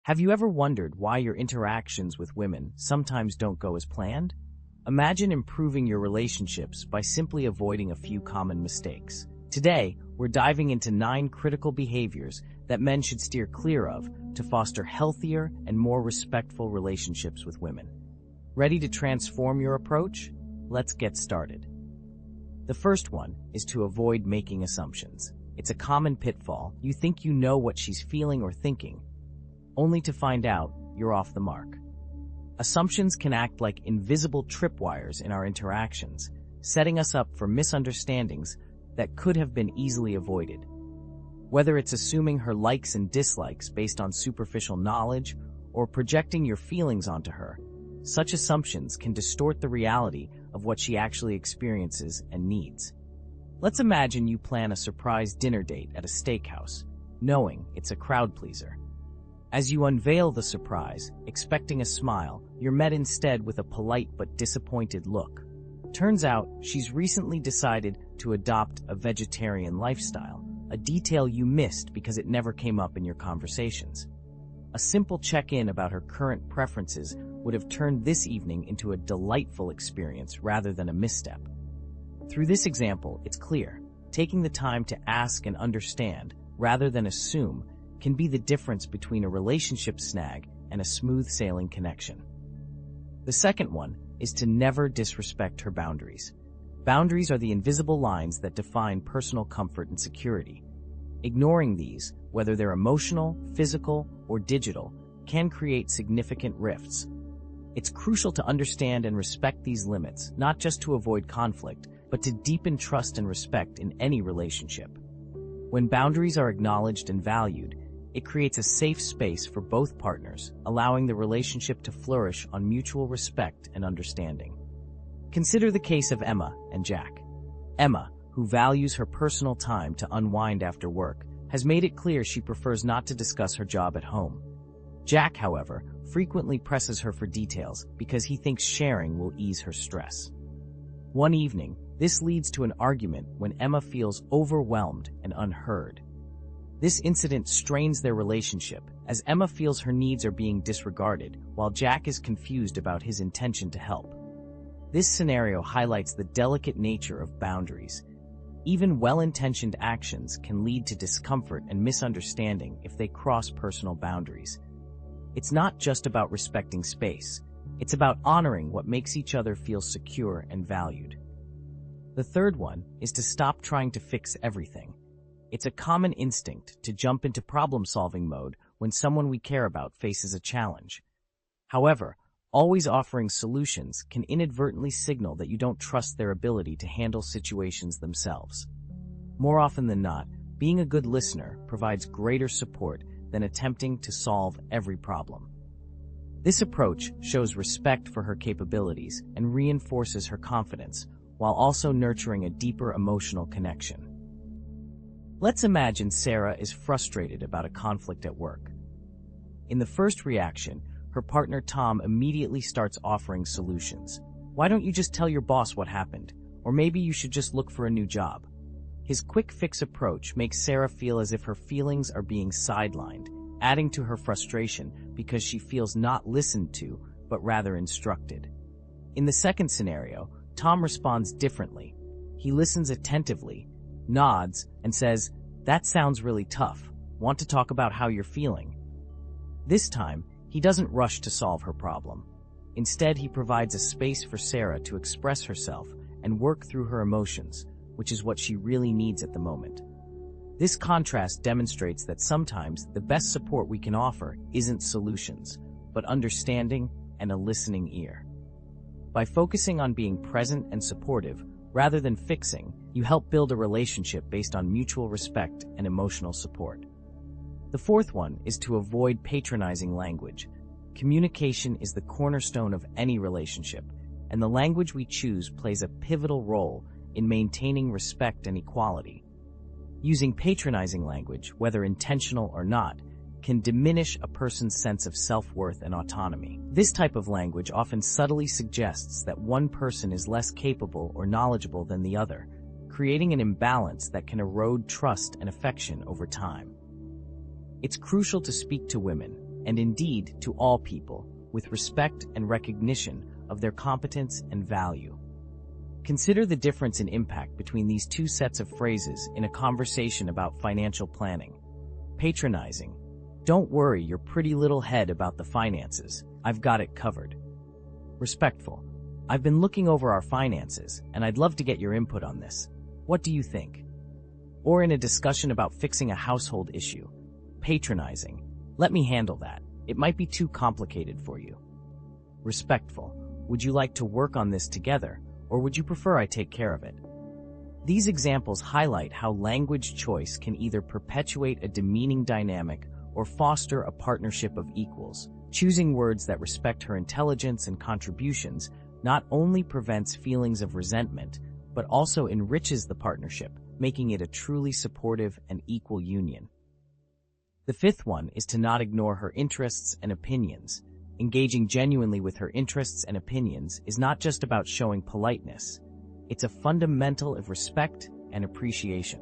Have you ever wondered why your interactions with women sometimes don't go as planned? Imagine improving your relationships by simply avoiding a few common mistakes. Today, we're diving into 9 critical behaviors that men should steer clear of to foster healthier and more respectful relationships with women. Ready to transform your approach? Let's get started. The first one is to avoid making assumptions. It's a common pitfall. You think you know what she's feeling or thinking, only to find out you're off the mark. Assumptions can act like invisible tripwires in our interactions, setting us up for misunderstandings that could have been easily avoided. Whether it's assuming her likes and dislikes based on superficial knowledge or projecting your feelings onto her, such assumptions can distort the reality of what she actually experiences and needs. Let's imagine you plan a surprise dinner date at a steakhouse, knowing it's a crowd pleaser. As you unveil the surprise, expecting a smile, you're met instead with a polite but disappointed look. Turns out, she's recently decided to adopt a vegetarian lifestyle, a detail you missed because it never came up in your conversations. A simple check-in about her current preferences would have turned this evening into a delightful experience rather than a misstep. Through this example, it's clear, taking the time to ask and understand, rather than assume, can be the difference between a relationship snag and a smooth-sailing connection. The second one is to never disrespect her boundaries. Boundaries are the invisible lines that define personal comfort and security. Ignoring these, whether they're emotional, physical, or digital, can create significant rifts. It's crucial to understand and respect these limits, not just to avoid conflict, but to deepen trust and respect in any relationship. When boundaries are acknowledged and valued, it creates a safe space for both partners, allowing the relationship to flourish on mutual respect and understanding. Consider the case of Emma and Jack. Emma, who values her personal time to unwind after work, has made it clear she prefers not to discuss her job at home. Jack, however, frequently presses her for details because he thinks sharing will ease her stress. One evening, this leads to an argument when Emma feels overwhelmed and unheard. This incident strains their relationship, as Emma feels her needs are being disregarded, while Jack is confused about his intention to help. This scenario highlights the delicate nature of boundaries. Even well-intentioned actions can lead to discomfort and misunderstanding if they cross personal boundaries. It's not just about respecting space. It's about honoring what makes each other feel secure and valued. The third one is to stop trying to fix everything. It's a common instinct to jump into problem-solving mode when someone we care about faces a challenge. However, always offering solutions can inadvertently signal that you don't trust their ability to handle situations themselves. More often than not, being a good listener provides greater support than attempting to solve every problem. This approach shows respect for her capabilities and reinforces her confidence, while also nurturing a deeper emotional connection. Let's imagine Sarah is frustrated about a conflict at work. In the first reaction, her partner Tom immediately starts offering solutions. Why don't you just tell your boss what happened? Or maybe you should just look for a new job. His quick-fix approach makes Sarah feel as if her feelings are being sidelined, adding to her frustration because she feels not listened to, but rather instructed. In the second scenario, Tom responds differently. He listens attentively, nods, and says, "That sounds really tough. Want to talk about how you're feeling?" This time, he doesn't rush to solve her problem. Instead, he provides a space for Sarah to express herself and work through her emotions, which is what she really needs at the moment. This contrast demonstrates that sometimes the best support we can offer isn't solutions, but understanding and a listening ear. By focusing on being present and supportive, rather than fixing, you help build a relationship based on mutual respect and emotional support. The fourth one is to avoid patronizing language. Communication is the cornerstone of any relationship, and the language we choose plays a pivotal role in maintaining respect and equality. Using patronizing language, whether intentional or not, can diminish a person's sense of self-worth and autonomy. This type of language often subtly suggests that one person is less capable or knowledgeable than the other, creating an imbalance that can erode trust and affection over time. It's crucial to speak to women, and indeed to all people, with respect and recognition of their competence and value. Consider the difference in impact between these two sets of phrases in a conversation about financial planning. Patronizing. Don't worry your pretty little head about the finances. I've got it covered. Respectful. I've been looking over our finances, and I'd love to get your input on this. What do you think? Or in a discussion about fixing a household issue. Patronizing. Let me handle that. It might be too complicated for you. Respectful. Would you like to work on this together, or would you prefer I take care of it? These examples highlight how language choice can either perpetuate a demeaning dynamic or foster a partnership of equals. Choosing words that respect her intelligence and contributions not only prevents feelings of resentment, but also enriches the partnership, making it a truly supportive and equal union. The fifth one is to not ignore her interests and opinions. Engaging genuinely with her interests and opinions is not just about showing politeness. It's a fundamental of respect and appreciation.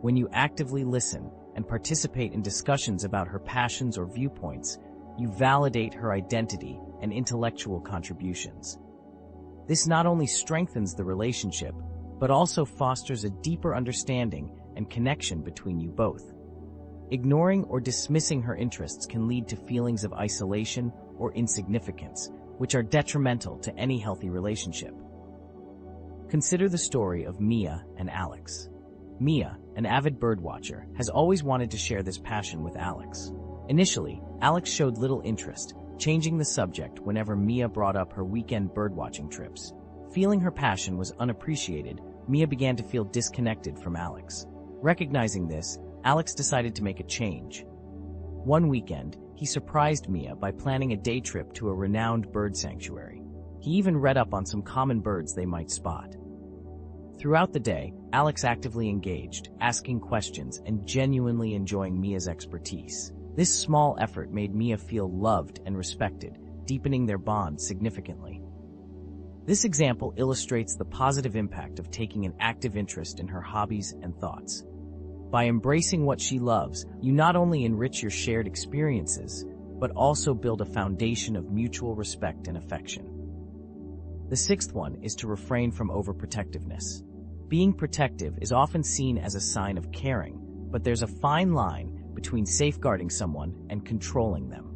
When you actively listen and participate in discussions about her passions or viewpoints, you validate her identity and intellectual contributions. This not only strengthens the relationship, but also fosters a deeper understanding and connection between you both. Ignoring or dismissing her interests can lead to feelings of isolation or insignificance, which are detrimental to any healthy relationship. Consider the story of Mia and Alex. Mia, an avid birdwatcher, has always wanted to share this passion with Alex. Initially, Alex showed little interest, changing the subject whenever Mia brought up her weekend birdwatching trips. Feeling her passion was unappreciated, Mia began to feel disconnected from Alex. Recognizing this, Alex decided to make a change. One weekend, he surprised Mia by planning a day trip to a renowned bird sanctuary. He even read up on some common birds they might spot. Throughout the day, Alex actively engaged, asking questions and genuinely enjoying Mia's expertise. This small effort made Mia feel loved and respected, deepening their bond significantly. This example illustrates the positive impact of taking an active interest in her hobbies and thoughts. By embracing what she loves, you not only enrich your shared experiences, but also build a foundation of mutual respect and affection. The sixth one is to refrain from overprotectiveness. Being protective is often seen as a sign of caring, but there's a fine line between safeguarding someone and controlling them.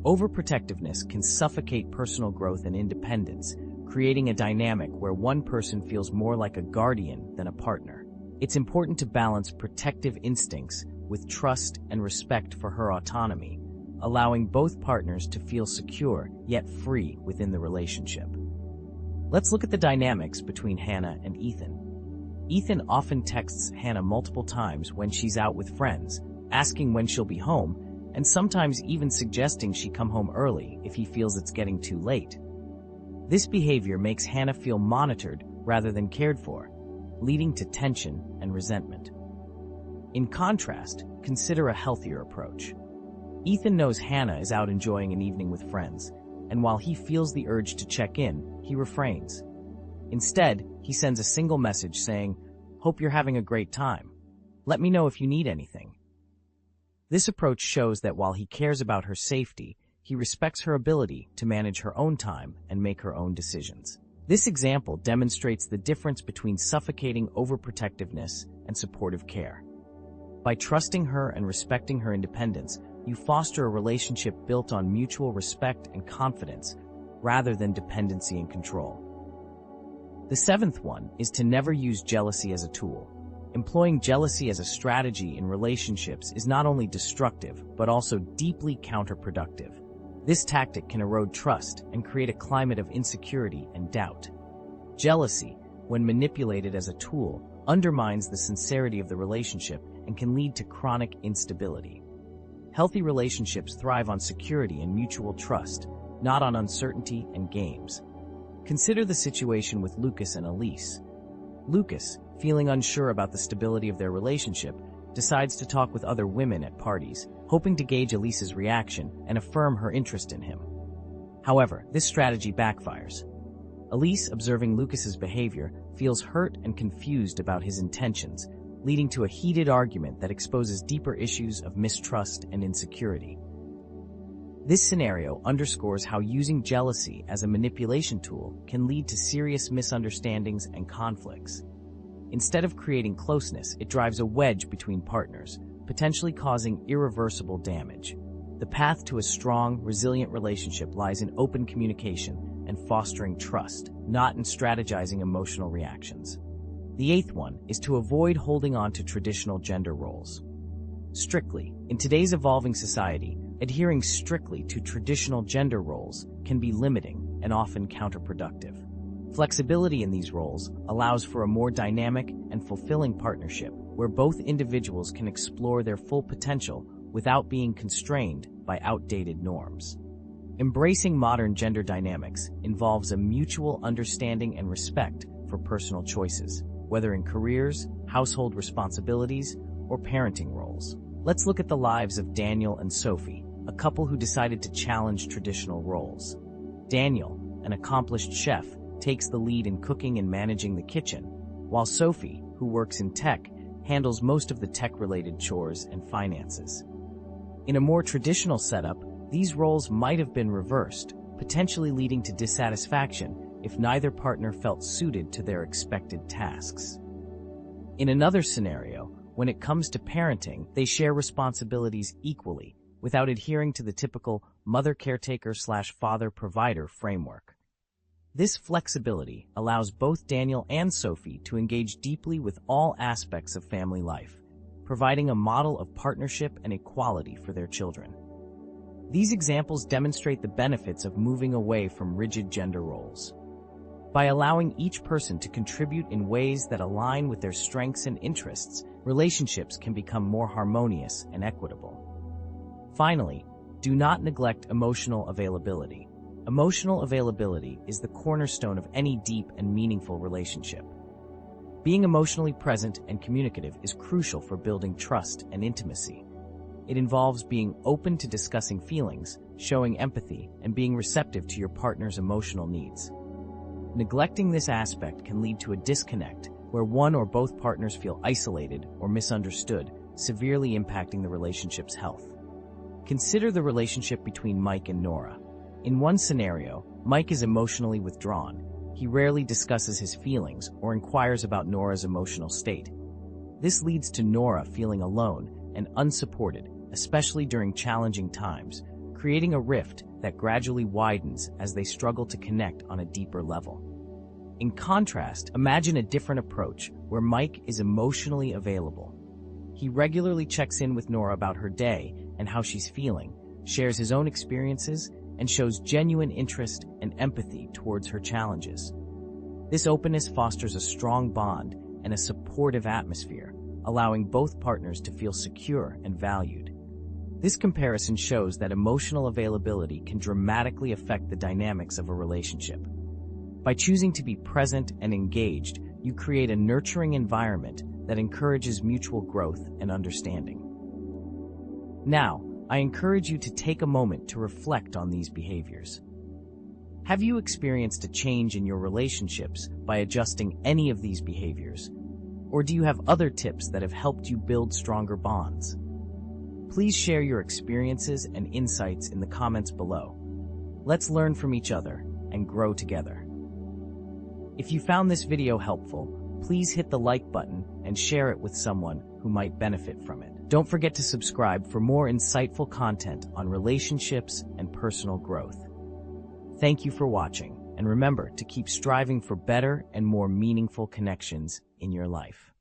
Overprotectiveness can suffocate personal growth and independence, creating a dynamic where one person feels more like a guardian than a partner. It's important to balance protective instincts with trust and respect for her autonomy, allowing both partners to feel secure yet free within the relationship. Let's look at the dynamics between Hannah and Ethan. Ethan often texts Hannah multiple times when she's out with friends, asking when she'll be home, and sometimes even suggesting she come home early if he feels it's getting too late. This behavior makes Hannah feel monitored rather than cared for, leading to tension and resentment. In contrast, consider a healthier approach. Ethan knows Hannah is out enjoying an evening with friends, and while he feels the urge to check in, he refrains. Instead, he sends a single message saying, "Hope you're having a great time. Let me know if you need anything." This approach shows that while he cares about her safety, he respects her ability to manage her own time and make her own decisions. This example demonstrates the difference between suffocating overprotectiveness and supportive care. By trusting her and respecting her independence, you foster a relationship built on mutual respect and confidence, rather than dependency and control. The seventh one is to never use jealousy as a tool. Employing jealousy as a strategy in relationships is not only destructive, but also deeply counterproductive. This tactic can erode trust and create a climate of insecurity and doubt. Jealousy, when manipulated as a tool, undermines the sincerity of the relationship and can lead to chronic instability. Healthy relationships thrive on security and mutual trust, not on uncertainty and games. Consider the situation with Lucas and Elise. Lucas, feeling unsure about the stability of their relationship, decides to talk with other women at parties, hoping to gauge Elise's reaction and affirm her interest in him. However, this strategy backfires. Elise, observing Lucas's behavior, feels hurt and confused about his intentions, leading to a heated argument that exposes deeper issues of mistrust and insecurity. This scenario underscores how using jealousy as a manipulation tool can lead to serious misunderstandings and conflicts. Instead of creating closeness, it drives a wedge between partners, potentially causing irreversible damage. The path to a strong, resilient relationship lies in open communication and fostering trust, not in strategizing emotional reactions. The eighth one is to avoid holding on to traditional gender roles. Strictly, in today's evolving society, adhering strictly to traditional gender roles can be limiting and often counterproductive. Flexibility in these roles allows for a more dynamic and fulfilling partnership where both individuals can explore their full potential without being constrained by outdated norms. Embracing modern gender dynamics involves a mutual understanding and respect for personal choices, whether in careers, household responsibilities, or parenting roles. Let's look at the lives of Daniel and Sophie, a couple who decided to challenge traditional roles. Daniel, an accomplished chef, takes the lead in cooking and managing the kitchen, while Sophie, who works in tech, handles most of the tech-related chores and finances. In a more traditional setup, these roles might have been reversed, potentially leading to dissatisfaction if neither partner felt suited to their expected tasks. In another scenario, when it comes to parenting, they share responsibilities equally, without adhering to the typical mother caretaker/father provider framework. This flexibility allows both Daniel and Sophie to engage deeply with all aspects of family life, providing a model of partnership and equality for their children. These examples demonstrate the benefits of moving away from rigid gender roles. By allowing each person to contribute in ways that align with their strengths and interests, relationships can become more harmonious and equitable. Finally, do not neglect emotional availability. Emotional availability is the cornerstone of any deep and meaningful relationship. Being emotionally present and communicative is crucial for building trust and intimacy. It involves being open to discussing feelings, showing empathy, and being receptive to your partner's emotional needs. Neglecting this aspect can lead to a disconnect where one or both partners feel isolated or misunderstood, severely impacting the relationship's health. Consider the relationship between Mike and Nora. In one scenario, Mike is emotionally withdrawn. He rarely discusses his feelings or inquires about Nora's emotional state. This leads to Nora feeling alone and unsupported, especially during challenging times, creating a rift that gradually widens as they struggle to connect on a deeper level. In contrast, imagine a different approach where Mike is emotionally available. He regularly checks in with Nora about her day and how she's feeling, shares his own experiences, and shows genuine interest and empathy towards her challenges. This openness fosters a strong bond and a supportive atmosphere, allowing both partners to feel secure and valued. This comparison shows that emotional availability can dramatically affect the dynamics of a relationship. By choosing to be present and engaged, you create a nurturing environment that encourages mutual growth and understanding. Now, I encourage you to take a moment to reflect on these behaviors. Have you experienced a change in your relationships by adjusting any of these behaviors? Or do you have other tips that have helped you build stronger bonds? Please share your experiences and insights in the comments below. Let's learn from each other and grow together. If you found this video helpful, please hit the like button and share it with someone who might benefit from it. Don't forget to subscribe for more insightful content on relationships and personal growth. Thank you for watching, and remember to keep striving for better and more meaningful connections in your life.